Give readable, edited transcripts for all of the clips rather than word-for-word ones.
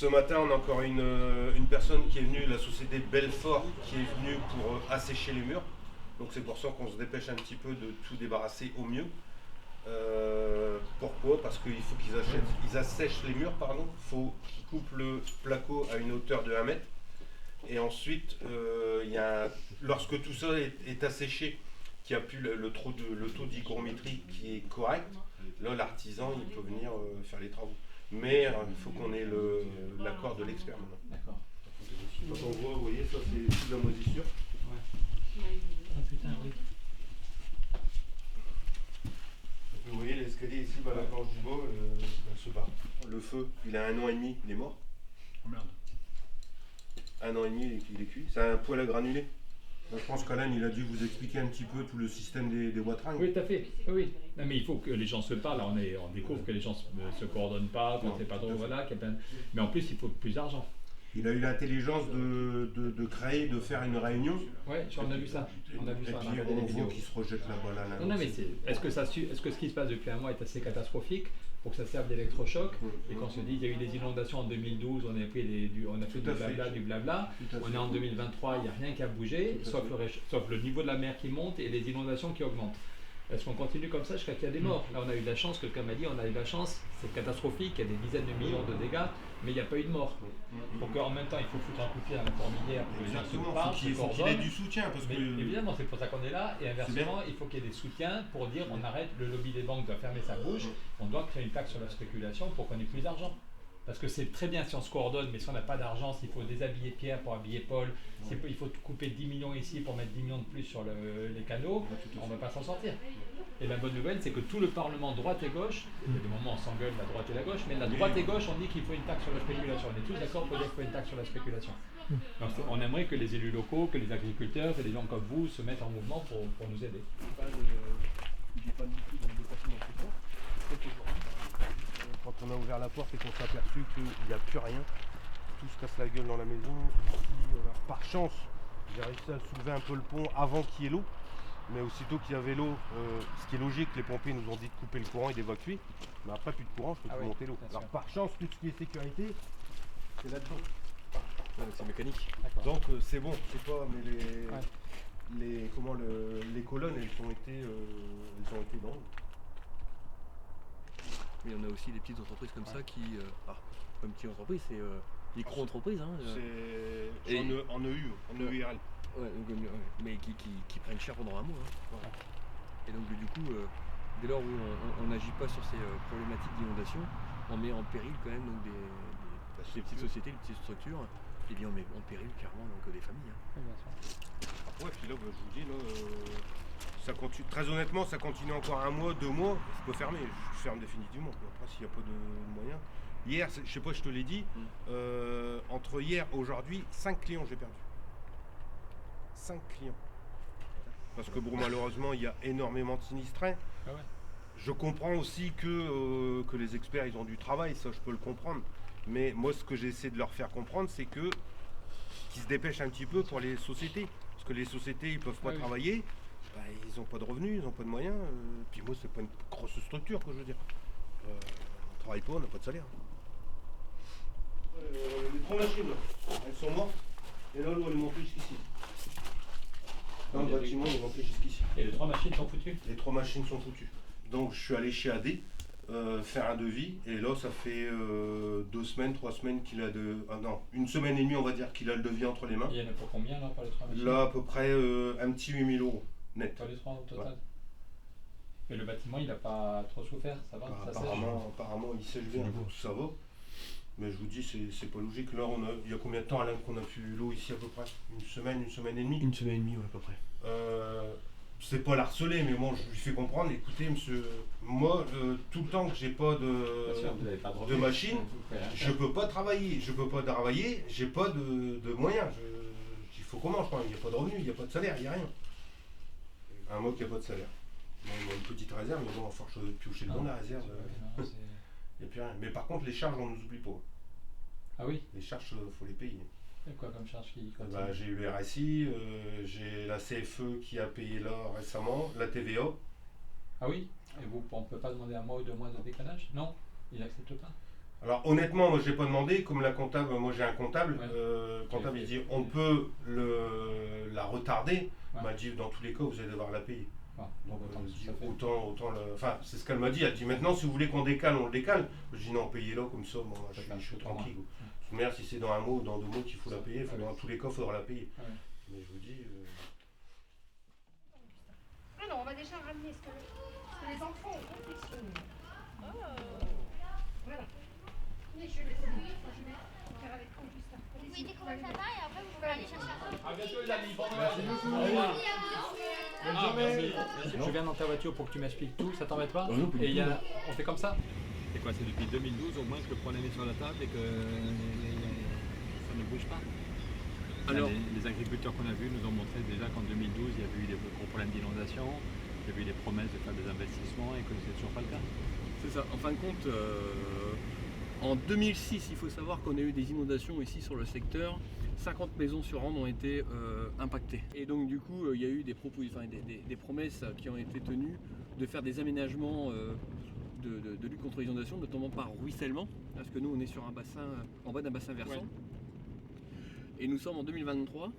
ce matin, on a encore une personne qui est venue, la société Belfort, qui est venue pour assécher les murs. Donc c'est pour ça qu'on se dépêche un petit peu de tout débarrasser au mieux. Pourquoi? Parce qu'il faut qu'ils assèchent les murs, pardon. Il faut qu'ils coupent le placo à une hauteur de 1 mètre. Et ensuite, lorsque tout ça est asséché, qu'il n'y a plus le taux d'hygrométrie qui est correct, là l'artisan il peut venir faire les travaux. Mais il faut qu'on ait l'accord de l'expert maintenant. D'accord. Quand on voit, vous voyez, ça c'est toute la moisissure. Ouais. Ah putain, oui. Vous voyez l'escalier ici, la planche du bas, elle se bat. Le feu, il a 1 an et demi, il est mort. Oh merde. 1 an et demi, il est cuit. C'est un poêle à granulés. Je pense qu'Alain, il a dû vous expliquer un petit peu tout le système des wateringues. Oui, tout à fait. Oui. Non, mais il faut que les gens se parlent. On découvre que les gens ne se coordonnent pas, qu'on ne sait pas trop. Voilà, mais en plus, il faut plus d'argent. Il a eu l'intelligence de créer, de faire une réunion. Oui, on a vu ça. On a vu et ça. puis on voit qu'il se rejette la balle à l'un. Non, mais est-ce que ce qui se passe depuis un mois est assez catastrophique pour que ça serve d'électrochoc et qu'on se dise il y a eu des inondations en 2012, on a fait du blabla, on est en 2023, il n'y a rien qui a bougé, sauf le niveau de la mer qui monte et les inondations qui augmentent. Est-ce qu'on continue comme ça jusqu'à qu'il y a des morts? Là on a eu de la chance, quelqu'un m'a dit on a eu de la chance, c'est catastrophique, il y a des dizaines de millions de dégâts, mais il n'y a pas eu de morts. Donc en même temps il faut foutre un coup de pied à la fourmilière pour que les gens se parlent, il faut qu'il ait du soutien. Parce que... Évidemment c'est pour ça qu'on est là, et inversement il faut qu'il y ait des soutiens pour dire on arrête, le lobby des banques doit fermer sa bouche, on doit créer une taxe sur la spéculation pour qu'on ait plus d'argent. Parce que c'est très bien si on se coordonne, mais si on n'a pas d'argent, s'il faut déshabiller Pierre pour habiller Paul, il faut couper 10 millions ici pour mettre 10 millions de plus sur les canaux, on ne va pas s'en sortir. Et la bonne nouvelle, c'est que tout le Parlement, droite et gauche, il y a des moments où on s'engueule la droite et la gauche, mais la droite et gauche, on dit qu'il faut une taxe sur la spéculation. On est tous d'accord pour dire qu'il faut une taxe sur la spéculation. Donc on aimerait que les élus locaux, que les agriculteurs, que les gens comme vous se mettent en mouvement pour nous aider. Il n'est pas du tout dans le dépassement de ce temps. Quand on a ouvert la porte et qu'on s'est aperçu qu'il n'y a plus rien, tout se casse la gueule dans la maison. Ici, par chance, j'ai réussi à soulever un peu le pont avant qu'il y ait l'eau. Mais aussitôt qu'il y avait l'eau, ce qui est logique, les pompiers nous ont dit de couper le courant et d'évacuer. Mais après, plus de courant, je peux plus monter l'eau. Alors par chance, tout ce qui est sécurité, c'est là-dedans. Ouais, c'est mécanique. Donc c'est bon, c'est pas, mais les colonnes, elles ont été dans l'eau. Mais il y en a aussi des petites entreprises comme ça qui... comme petite entreprise, c'est micro-entreprise. Hein, en EURL. Ouais, mais qui prennent cher pendant un mois. Hein. Et donc du coup, dès lors où on n'agit pas sur ces problématiques d'inondation, on met en péril quand même donc des petites sociétés, des petites structures, et bien on met en péril clairement donc, des familles. Hein. Ouais, puis là, je vous dis, ça continue, très honnêtement, ça continue encore 1 mois, 2 mois, je peux fermer, je ferme définitivement. Après, s'il n'y a pas de moyens. Hier, je sais pas, je te l'ai dit, entre hier et aujourd'hui, 5 clients j'ai perdu. 5 clients. Parce que bon, malheureusement, il y a énormément de sinistrés. Ah ouais. Je comprends aussi que les experts, ils ont du travail, ça je peux le comprendre. Mais moi, ce que j'essaie de leur faire comprendre, c'est qu'ils se dépêchent un petit peu pour les sociétés. Parce que les sociétés, ils peuvent pas travailler, ils n'ont pas de revenus, ils n'ont pas de moyens. Puis moi, c'est pas une grosse structure, que je veux dire. On travaille pas, on n'a pas de salaire. Les 3 machines, là, elles sont mortes. Et là, l'eau, elle est montée jusqu'ici. Dans le bâtiment, elle est montée jusqu'ici. Et les 3 machines sont foutues? Les 3 machines sont foutues. Donc, je suis allé chez AD faire un devis. Et là, ça fait 2 semaines, 3 semaines qu'il a non, 1 semaine et demie, on va dire, qu'il a le devis entre les mains. Il y en a pour combien là pour les 3 machines? Là, à peu près un petit 8 000 € net. Pour les 3 au total? Ouais. Mais le bâtiment, il n'a pas trop souffert, ça va? Ça apparemment, il sèche bien, ça va. Mais je vous dis, c'est pas logique. Là, il y a combien de temps, Alain, qu'on a pu l'eau ici à peu près? 1 semaine, 1 semaine et demie? 1 semaine et demie, ouais, à peu près. C'est pas l'harceler, mais bon, je lui fais comprendre, écoutez, monsieur, moi, tout le temps que j'ai pas de machine, je peux pas travailler. J'ai pas de moyens. Il faut comment, je crois, il n'y a pas de revenus, il n'y a pas de salaire, il n'y a rien. Un mois qu'il n'y a pas de salaire. Bon, il y a une petite réserve, mais bon, à force de piocher dedans la réserve. Il n'y a plus rien. Mais par contre, les charges, on ne nous oublie pas. Ah oui? Les charges, il faut les payer. Il y a quoi comme charge qui continue? J'ai eu le RSI, j'ai la CFE qui a payé là récemment, la TVA. Ah oui? Et on ne peut pas demander 1 mois ou 2 mois de décalage? Non? Ils n'acceptent pas? Alors honnêtement, moi j'ai pas demandé, comme la comptable, moi j'ai un comptable, comptable il dit on peut la retarder, il m'a dit dans tous les cas vous allez devoir la payer. Donc autant enfin c'est ce qu'elle m'a dit, elle dit maintenant si vous voulez qu'on décale, on le décale. Je dis non, payez-le comme ça, moi je suis tranquille. Mais si c'est dans un mois ou dans 2 mois qu'il faut la payer, dans tous les cas il faudra la payer. Mais je vous dis... Alors on va déjà ramener ce que les enfants ont confectionné. Voilà. Mais je vais faire avec vous juste après. Vous voyez comment ça va et après vous pouvez aller chercher un. À bientôt les amis, bon merci. Je viens dans ta voiture pour que tu m'expliques tout, ça t'embête pas? Et on fait comme ça? C'est quoi, c'est depuis 2012 au moins que le problème est sur la table et que ça ne bouge pas? Alors, les agriculteurs qu'on a vus nous ont montré déjà qu'en 2012 il y avait eu des gros problèmes d'inondation, il y avait eu des promesses de faire des investissements et que c'est toujours pas le cas. C'est ça, en fin de compte, en 2006 il faut savoir qu'on a eu des inondations ici sur le secteur, 50 maisons sur Rende ont été impactées. Et donc du coup il y a eu des promesses qui ont été tenues de faire des aménagements de lutte contre les inondations, notamment par ruissellement, parce que nous on est sur un bassin, en bas d'un bassin versant. Et nous sommes en 2023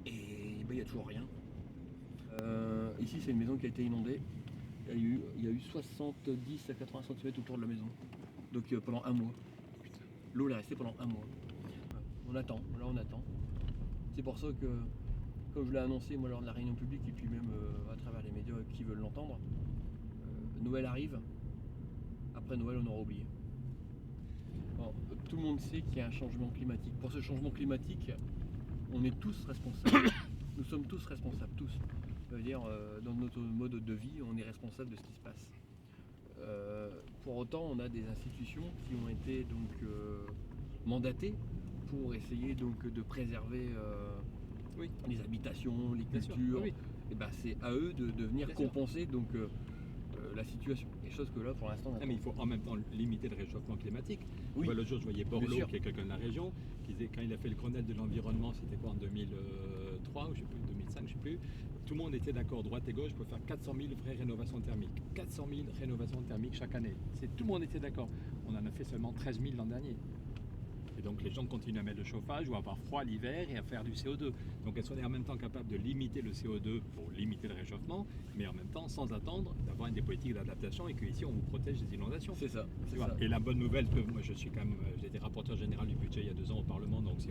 et il n'y a toujours rien. Ici c'est une maison qui a été inondée. Il y a eu 70 à 80 cm autour de la maison. Donc pendant 1 mois. L'eau est restée pendant 1 mois. On attend, là on attend. C'est pour ça que, comme je l'ai annoncé moi lors de la réunion publique et puis même à travers les médias qui veulent l'entendre, Noël arrive. Après Noël on aura oublié. Bon, tout le monde sait qu'il y a un changement climatique. Pour ce changement climatique, on est tous responsables. Nous sommes tous responsables, tous. Ça veut dire, dans notre mode de vie, on est responsable de ce qui se passe. Pour autant, on a des institutions qui ont été donc mandatées pour essayer donc de préserver les habitations, les cultures. Et ben, c'est à eux de venir compenser donc la situation. Des choses que là, pour l'instant, mais il faut en même temps limiter le réchauffement climatique. L'autre jour, je voyais Borloo, qui est quelqu'un de la région, qui disait quand il a fait le Grenelle de l'environnement, c'était quoi en 2003 ou je sais plus, 2005, je sais plus. Tout le monde était d'accord, droite et gauche, pour faire 400 000 vraies rénovations thermiques. 400 000 rénovations thermiques chaque année. Tout le monde était d'accord. On en a fait seulement 13 000 l'an dernier. Et donc les gens continuent à mettre le chauffage ou à avoir froid l'hiver et à faire du CO2. Donc elles sont en même temps capables de limiter le CO2 pour limiter le réchauffement, mais en même temps sans attendre d'avoir des politiques d'adaptation et qu'ici on vous protège des inondations. C'est ça. Et la bonne nouvelle, que moi j'ai été rapporteur général du budget il y a 2 ans au Parlement, donc si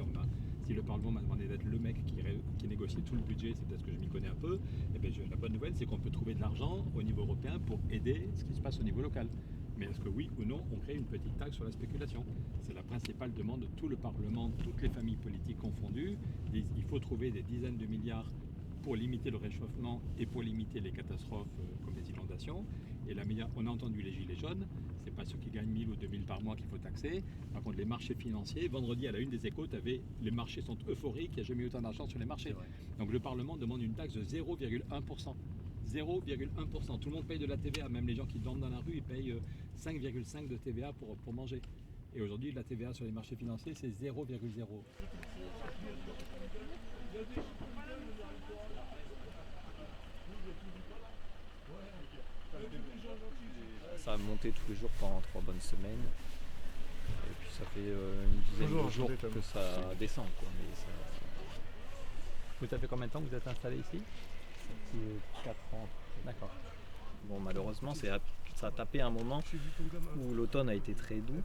le Parlement m'a demandé d'être le mec qui négocie tout le budget, c'est peut-être que je m'y connais un peu, et bien la bonne nouvelle c'est qu'on peut trouver de l'argent au niveau européen pour aider ce qui se passe au niveau local. Mais est-ce que oui ou non, on crée une petite taxe sur la spéculation? C'est la principale demande de tout le Parlement, toutes les familles politiques confondues. Il faut trouver des dizaines de milliards pour limiter le réchauffement et pour limiter les catastrophes comme les inondations. Et on a entendu les gilets jaunes, c'est pas ceux qui gagnent 1000 ou 2000 par mois qu'il faut taxer. Par contre, les marchés financiers, vendredi à la une des Échos, les marchés sont euphoriques, il n'y a jamais eu autant d'argent sur les marchés. Donc le Parlement demande une taxe de 0,1%. 0,1%. Tout le monde paye de la TVA, même les gens qui dorment dans la rue, ils payent 5,5 de TVA pour manger. Et aujourd'hui, la TVA sur les marchés financiers, c'est 0,0. Ça a monté tous les jours pendant 3 bonnes semaines. Et puis ça fait une dizaine de jours que ça descend. Mais ça... Vous savez combien de temps que vous êtes installé ici? 4 ans. D'accord. Bon, malheureusement, ça a tapé un moment où l'automne a été très doux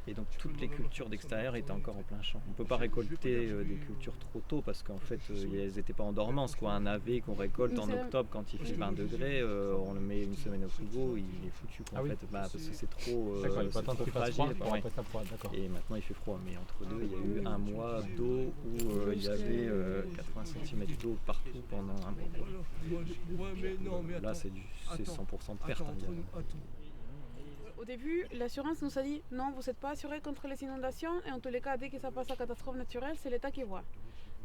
et donc toutes les cultures d'extérieur étaient encore en plein champ. On ne peut pas récolter des cultures trop tôt parce qu'en fait, elles n'étaient pas en dormance. Un navet qu'on récolte en octobre quand il fait 20 degrés, on le met une semaine au frigo, il est foutu parce que c'est trop fragile. Et maintenant il fait froid, mais entre deux, il y a eu un mois d'eau où il y avait 80 cm d'eau partout pendant un mois. Là, c'est 100% de perte. Au début, l'assurance nous a dit non, vous n'êtes pas assuré contre les inondations et en tous les cas, dès que ça passe à catastrophe naturelle, c'est l'État qui voit.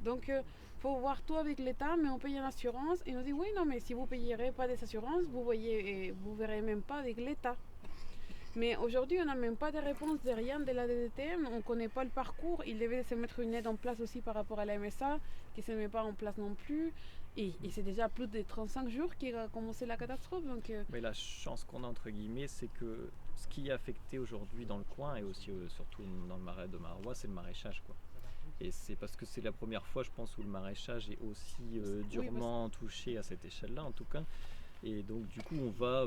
Donc, il faut voir tout avec l'État, mais on paye une assurance. Et nous dit oui, non, mais si vous ne payerez pas des assurances, vous ne verrez même pas avec l'État. Mais aujourd'hui, on n'a même pas de réponse de rien de la DDT, on ne connaît pas le parcours. Il devait se mettre une aide en place aussi par rapport à la MSA, qui ne se met pas en place non plus. Et c'est déjà plus de 35 jours qu'a commencé la catastrophe. Donc, Mais la chance qu'on a, entre guillemets, c'est que ce qui est affecté aujourd'hui dans le coin et aussi surtout dans le marais de Marois, c'est le maraîchage, quoi. Et c'est parce que c'est la première fois, je pense, où le maraîchage est aussi durement touché à cette échelle-là, en tout cas. Et donc, du coup, on va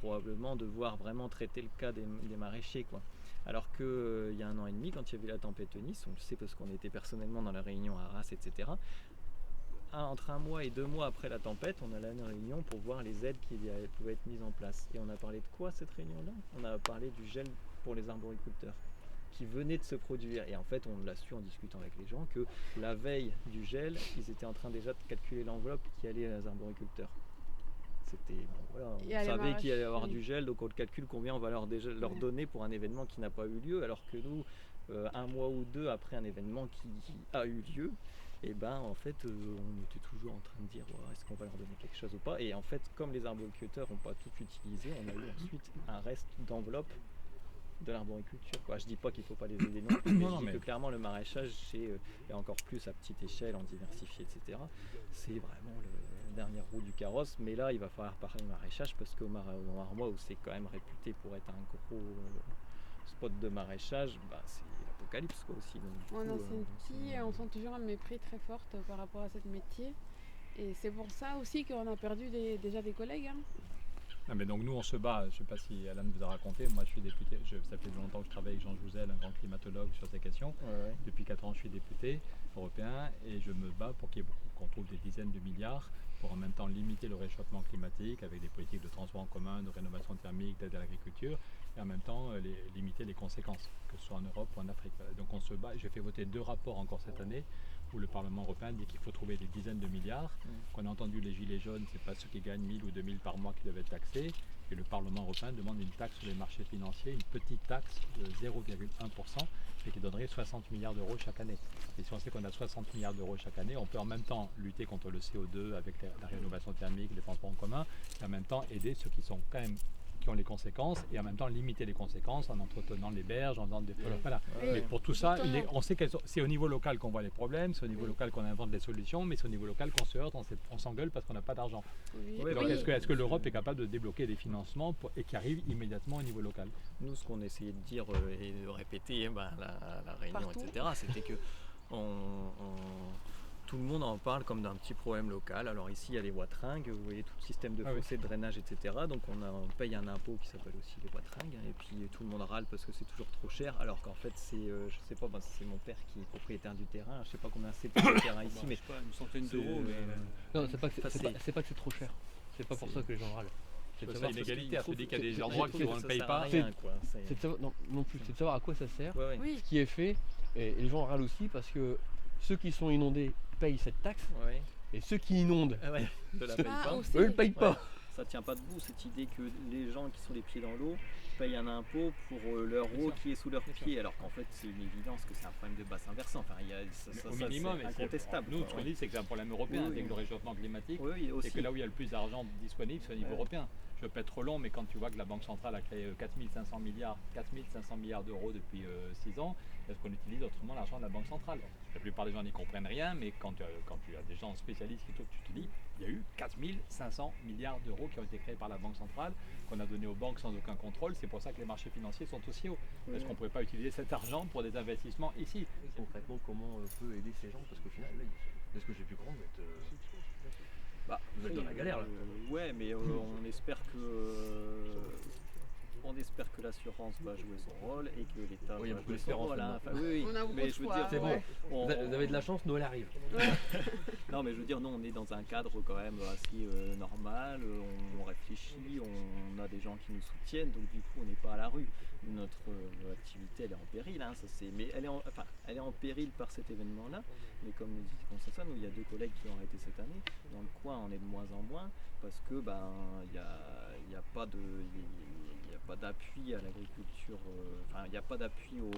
probablement devoir vraiment traiter le cas des maraîchers, quoi. Alors qu'il y a 1 an et demi, quand il y avait la tempête Eunice, on le sait parce qu'on était personnellement dans la réunion à Arras, etc. Entre 1 mois et 2 mois après la tempête, on a la réunion pour voir les aides qui pouvaient être mises en place. Et on a parlé de quoi cette réunion-là? On a parlé du gel pour les arboriculteurs qui venait de se produire. Et en fait, on l'a su en discutant avec les gens que la veille du gel, ils étaient en train déjà de calculer l'enveloppe qui allait aux arboriculteurs. C'était, on savait qu'il allait y avoir du gel, donc on calcule combien on va leur donner pour un événement qui n'a pas eu lieu, alors que nous, 1 mois ou 2 après un événement qui a eu lieu, et ben en fait on était toujours en train de dire est-ce qu'on va leur donner quelque chose ou pas, et en fait comme les arboriculteurs n'ont pas tout utilisé, on a eu ensuite un reste d'enveloppe de l'arboriculture, quoi. Je dis pas qu'il faut pas les aider non plus, mais je dis que clairement le maraîchage et encore plus à petite échelle, en diversifié, etc. c'est vraiment le dernière roue du carrosse, mais là il va falloir parler maraîchage parce qu'au Marois, où c'est quand même réputé pour être un gros spot de maraîchage, c'est l'apocalypse, quoi, aussi. Donc, on sent toujours un mépris très fort par rapport à ce métier, et c'est pour ça aussi qu'on a perdu déjà des collègues, hein. Non, mais donc nous on se bat, je ne sais pas si Alan vous a raconté, moi je suis député, ça fait longtemps que je travaille avec Jean Jouzel, un grand climatologue sur ces questions. Ouais. Depuis 4 ans je suis député européen et je me bats pour qu'on trouve des dizaines de milliards pour en même temps limiter le réchauffement climatique avec des politiques de transport en commun, de rénovation thermique, d'aide à l'agriculture, et en même temps limiter les conséquences, que ce soit en Europe ou en Afrique. Voilà. Donc on se bat, j'ai fait voter 2 rapports encore cette année où le Parlement européen dit qu'il faut trouver des dizaines de milliards, qu'on a entendu les gilets jaunes, c'est pas ceux qui gagnent 1000 ou 2000 par mois qui doivent être taxés, et le Parlement européen demande une taxe sur les marchés financiers, une petite taxe de 0,1%, et qui donnerait 60 milliards d'euros chaque année. Et si on sait qu'on a 60 milliards d'euros chaque année, on peut en même temps lutter contre le CO2 avec la rénovation thermique, les transports en commun, et en même temps aider ceux qui sont quand même qui ont les conséquences, et en même temps limiter les conséquences en entretenant les berges, en faisant des... Voilà. Mais pour tout ça, on sait que c'est au niveau local qu'on voit les problèmes, c'est au niveau local qu'on invente des solutions, mais c'est au niveau local qu'on se heurte, on s'engueule parce qu'on n'a pas d'argent. Donc est-ce que l'Europe est capable de débloquer des financements et qui arrivent immédiatement au niveau local? Nous, ce qu'on essayait de dire et de répéter la réunion, partout, etc., c'était que tout le monde en parle comme d'un petit problème local. Alors ici, il y a les watringues, vous voyez tout le système de fossés, de drainage, etc. Donc on paye un impôt qui s'appelle aussi les watringues. Et puis tout le monde râle parce que c'est toujours trop cher. Alors qu'en fait, c'est, je sais pas, c'est mon père qui est propriétaire du terrain. Je sais pas combien c'est le terrain ici, mais je sais pas, une centaine d'euros. Non, c'est pas que c'est trop cher. C'est pas pour ça que les gens râlent. C'est une inégalité, je dis qu'il y a des endroits qui ne payent pas. C'est de savoir, non plus, c'est de savoir à quoi ça sert, Oui. ce qui est fait, et les gens râlent aussi parce que ceux qui sont inondés payent cette taxe, et ceux qui inondent ne la payent pas. Eux ne le payent pas. Ça tient pas debout, cette idée que les gens qui sont les pieds dans l'eau payent un impôt pour leur eau qui est sous leurs pieds, alors qu'en fait c'est une évidence que c'est un problème de bassin versant. Enfin, au minimum, c'est incontestable. Nous, ce qu'on dit, c'est que c'est un problème européen avec le réchauffement climatique, et que là où il y a le plus d'argent disponible, c'est au niveau européen. Je peux être trop long, mais quand tu vois que la Banque centrale a créé 4500 milliards d'euros depuis 6 ans, est-ce qu'on utilise autrement l'argent de la Banque centrale? La plupart des gens n'y comprennent rien, mais quand tu as des gens spécialistes qui tu te dis, il y a eu 4500 milliards d'euros qui ont été créés par la Banque centrale, qu'on a donné aux banques sans aucun contrôle. C'est pour ça que les marchés financiers sont aussi hauts. Est-ce qu'on ne pourrait pas utiliser cet argent pour des investissements ici? Concrètement, comment on peut aider ces gens? Parce qu'au final, est-ce que j'ai pu comprendre, vous êtes dans la galère là. Ouais, mais on espère que l'assurance va jouer son rôle et que l'État va jouer son rôle. On a beaucoup de choix. C'est bon. Vous avez de la chance, Noël arrive. Non, mais je veux dire, nous on est dans un cadre quand même assez normal, on réfléchit, on a des gens qui nous soutiennent, donc du coup on n'est pas à la rue. Notre activité elle est en péril, hein, mais elle est en péril par cet événement-là. Mais comme nous dit Constantin, nous il y a 2 collègues qui ont arrêté cette année. Dans le coin on est de moins en moins parce que il n'y a pas d'appui à l'agriculture, il n'y a pas d'appui au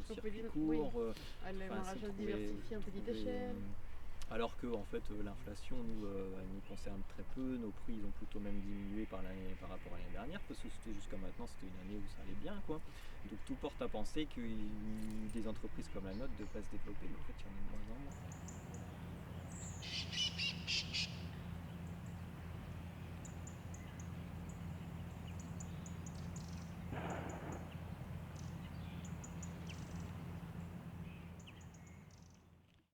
circuit court. À l'émarrage diversifié en petite échelle. Alors que en fait l'inflation elle nous concerne très peu, nos prix ils ont plutôt même diminué par rapport à l'année dernière, parce que jusqu'à maintenant c'était une année où ça allait bien, quoi. Donc tout porte à penser que des entreprises comme la nôtre devraient se développer, mais en fait il y en a de moins en moins.